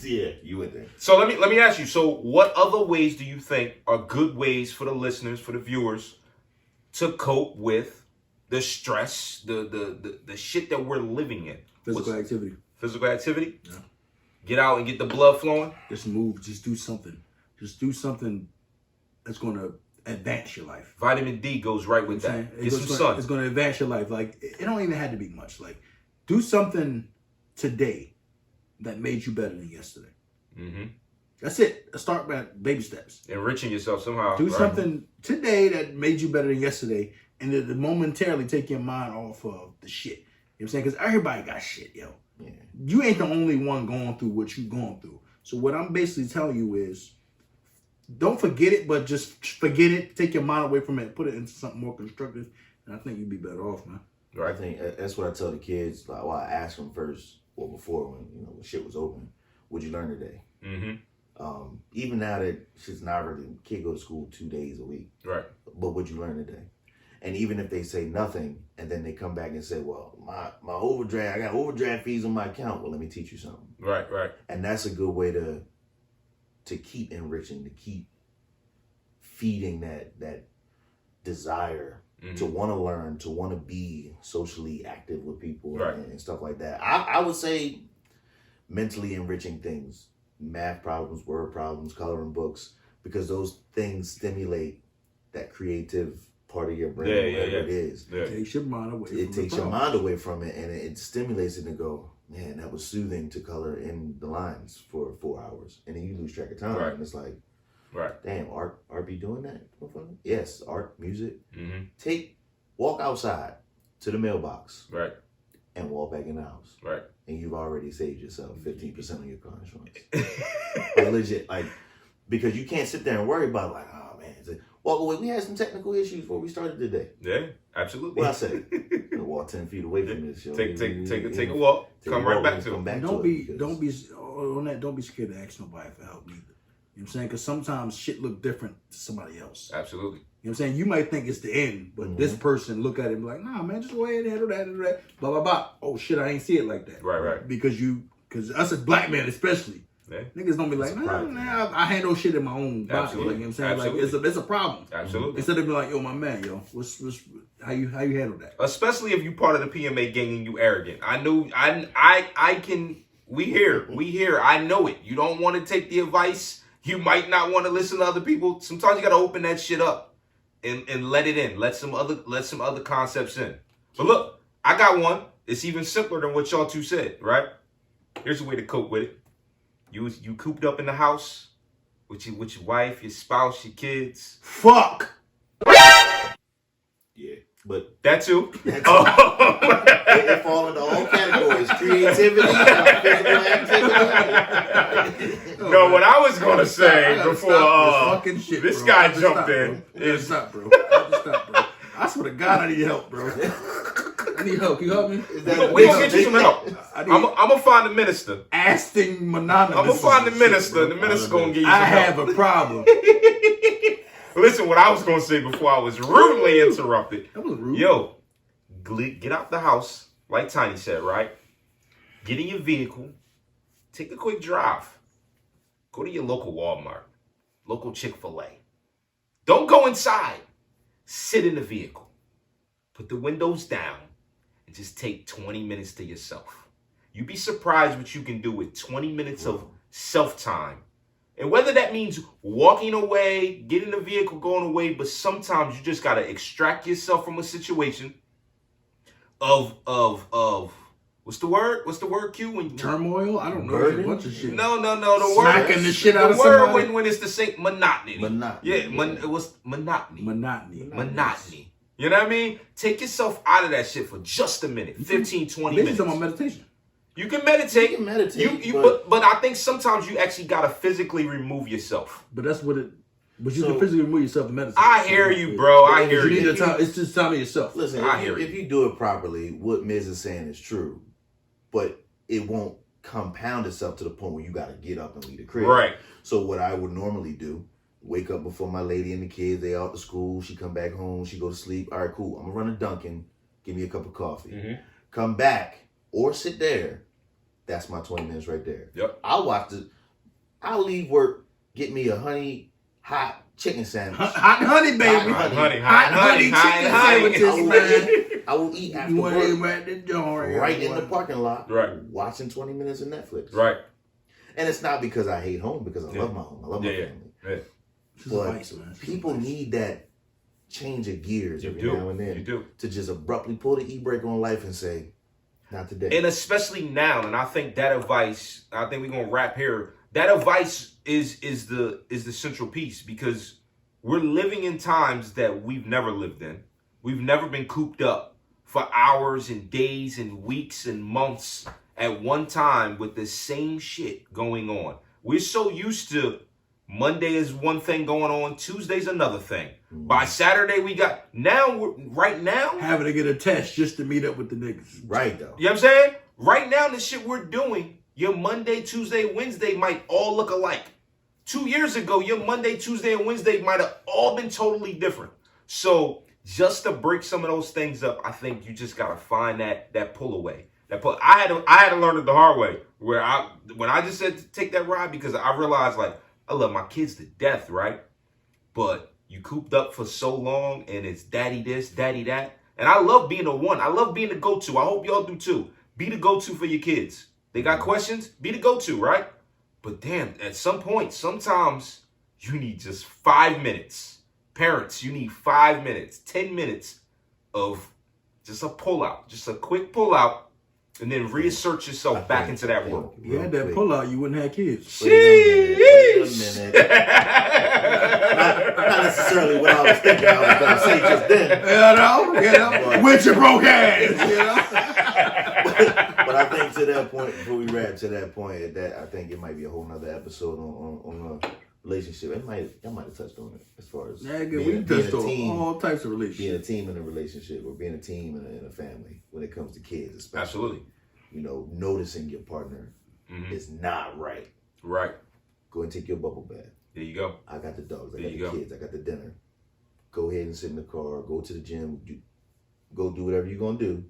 Yeah, you went there. So let me ask you. So what other ways do you think are good ways for the listeners, for the viewers, to cope with the stress, the shit that we're living in? Physical activity. Physical activity? Yeah. Get out and get the blood flowing? Just move. Just do something. Just do something that's going to advance your life. Vitamin D goes right with that. Get some sun. It's going to advance your life. Like, it don't even have to be much. Like, do something today that made you better than yesterday. Mm-hmm. That's it. Start by baby steps. Enriching yourself somehow. Do something today that made you better than yesterday, and then momentarily take your mind off of the shit. You know what I'm saying? Because everybody got shit, yo. Yeah. You ain't the only one going through what you going through. So what I'm basically telling you is, don't forget it, but just forget it. Take your mind away from it. Put it into something more constructive, and I think you'd be better off, man. Right. I think that's what I tell the kids. Like, well, I ask them first, or before when shit was open, what'd you learn today? Mm-hmm. Even now that shit's not really, kid go to school 2 days a week. Right. But what'd you learn today? And even if they say nothing, and then they come back and say, well, my overdraft, I got overdraft fees on my account. Well, let me teach you something. Right. And that's a good way to keep enriching, to keep feeding that desire to want to learn, to want to be socially active with people and stuff like that. I would say mentally enriching things, math problems, word problems, coloring books, because those things stimulate that creative part of your brain, whatever it is. Yeah. It takes your mind away. It takes your mind away from it, and it stimulates it to go, man, that was soothing to color in the lines for 4 hours, and then you lose track of time, and it's like, damn, art be doing that? Yes, art, music. Mm-hmm. Walk outside to the mailbox, and walk back in the house, and you've already saved yourself 15% on your car insurance. Like, legit, like, because you can't sit there and worry about like, oh man, walk away. We had some technical issues before we started today. Yeah, absolutely. What I say? Walk 10 feet away from this show. Take a walk. Come right back to it. Don't be scared to ask nobody for help either. You know what I'm saying? Because sometimes shit look different to somebody else. Absolutely. You know what I'm saying? You might think it's the end, but this person look at it and be like, nah, man, just go ahead and handle that, blah, blah, blah. Oh, shit, I ain't see it like that. Right. Because us as black men especially, niggas don't be like, nah, I handle shit in my own body. Like, you know what I'm saying? Absolutely. Like, it's a problem. Absolutely. Instead of being like, yo, my man, what's how you handle that? Especially if you part of the PMA gang and you arrogant. I can, we hear, I know it. You don't want to take the advice. You might not want to listen to other people. Sometimes you got to open that shit up and let it in. Let some other concepts in. But look, I got one. It's even simpler than what y'all two said, right? Here's a way to cope with it. You cooped up in the house with your wife, your spouse, your kids. Fuck. Yeah, but that too. It fall into all categories: creativity, physical activity. No, what I was gonna say before shit, this bro. guy jumped in is stop, bro. I swear to God, I need help, bro. I need help. Can you help me? We gonna get you some help. I'm gonna find the minister. Asking Mononymous. I'm gonna find the minister. The minister's gonna give you some help. I have a problem. Listen, what I was gonna say before I was rudely interrupted. That was rude. Yo, get out the house, like Tiny said, right? Get in your vehicle, take a quick drive. Go to your local Walmart, local Chick-fil-A. Don't go inside. Sit in the vehicle. Put the windows down and just take 20 minutes to yourself. You'd be surprised what you can do with 20 minutes of self-time. And whether that means walking away, getting the vehicle, going away, but sometimes you just got to extract yourself from a situation of what's the word? What's the word, Q? When turmoil? I don't know. A bunch of shit. No. The word. Smacking the shit out of somebody. somebody. The word when it's the same monotony. It was monotony. Monotony. You know what I mean? Take yourself out of that shit for just a minute. 15, 20 minutes. This is on meditation. You can meditate. You can meditate. But I think sometimes you actually got to physically remove yourself. But that's what it... But you can physically remove yourself to meditate. I hear you, bro. I hear you. Need time, it's just time of yourself. Listen, if you do it properly, what Miz is saying is true. But it won't compound itself to the point where you got to get up and leave the crib. Right. So what I would normally do, wake up before my lady and the kids, they out to school, she come back home, she go to sleep. All right, cool. I'm going to run a Dunkin', give me a cup of coffee. Mm-hmm. Come back or sit there. That's my 20 minutes right there. Yep. I'll watch I'll leave work, get me a honey hot chicken sandwich. Hot honey, baby. Hot honey chicken sandwiches, man. I will eat after You work, right in the parking lot, watching 20 minutes of Netflix. Right. And it's not because I hate home, because I love my home. I love my family. Yeah. But advice, man. people need that change of gears every now and then to just abruptly pull the e-brake on life and say, not today. And especially now, and I think that advice, I think we're gonna wrap here. That advice is the central piece, because we're living in times that we've never lived in. We've never been cooped up for hours and days and weeks and months at one time with the same shit going on. We're so used to Monday is one thing going on, Tuesday's another thing. By Saturday we got right now having to get a test just to meet up with the niggas. Right though. You know what I'm saying? Right now the shit we're doing, your Monday, Tuesday, Wednesday might all look alike. 2 years ago, your Monday, Tuesday, and Wednesday might have all been totally different. So just to break some of those things up, I think you just gotta find that pull away. I had to learn it the hard way. When I just said to take that ride, because I realized, like, I love my kids to death, right? But you cooped up for so long, and it's daddy this, daddy that. And I love being the one. I love being the go-to. I hope y'all do too. Be the go-to for your kids. They got questions? Be the go-to, right? But damn, at some point, sometimes you need just 5 minutes. Parents, you need 5 minutes, 10 minutes of just a pull-out. Just a quick pull-out. And then reassert yourself back into that world. If you had that pull-out, you wouldn't have kids. Wait a minute. Not necessarily what I was thinking I was going to say just then. You know? With your broke ass, you know? But I think to that point, before we wrap to that point, that I think it might be a whole nother episode on a relationship. I might have touched on it as far as we touched on all types of relationships. Being a team in a relationship, or being a team in a family when it comes to kids, especially. Absolutely. You know, noticing your partner is not right. Right. Go and take your bubble bath. There you go. I got the dogs. I got the kids. I got the dinner. Go ahead and sit in the car. Go to the gym. Go do whatever you're gonna do.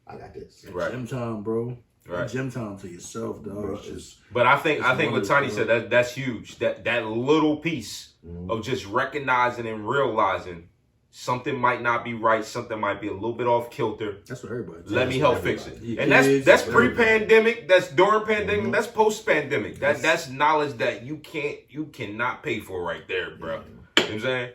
I got this. Right. Gym time, bro. Right. Gym time to yourself, dog. But I think what Tiny said, that's huge. That little piece of just recognizing and realizing something might not be right, something might be a little bit off kilter. That's what everybody. Let me help fix it. And that's pre-pandemic, that's during pandemic, that's post-pandemic. That's knowledge that you cannot pay for right there, bro. You know what I'm saying?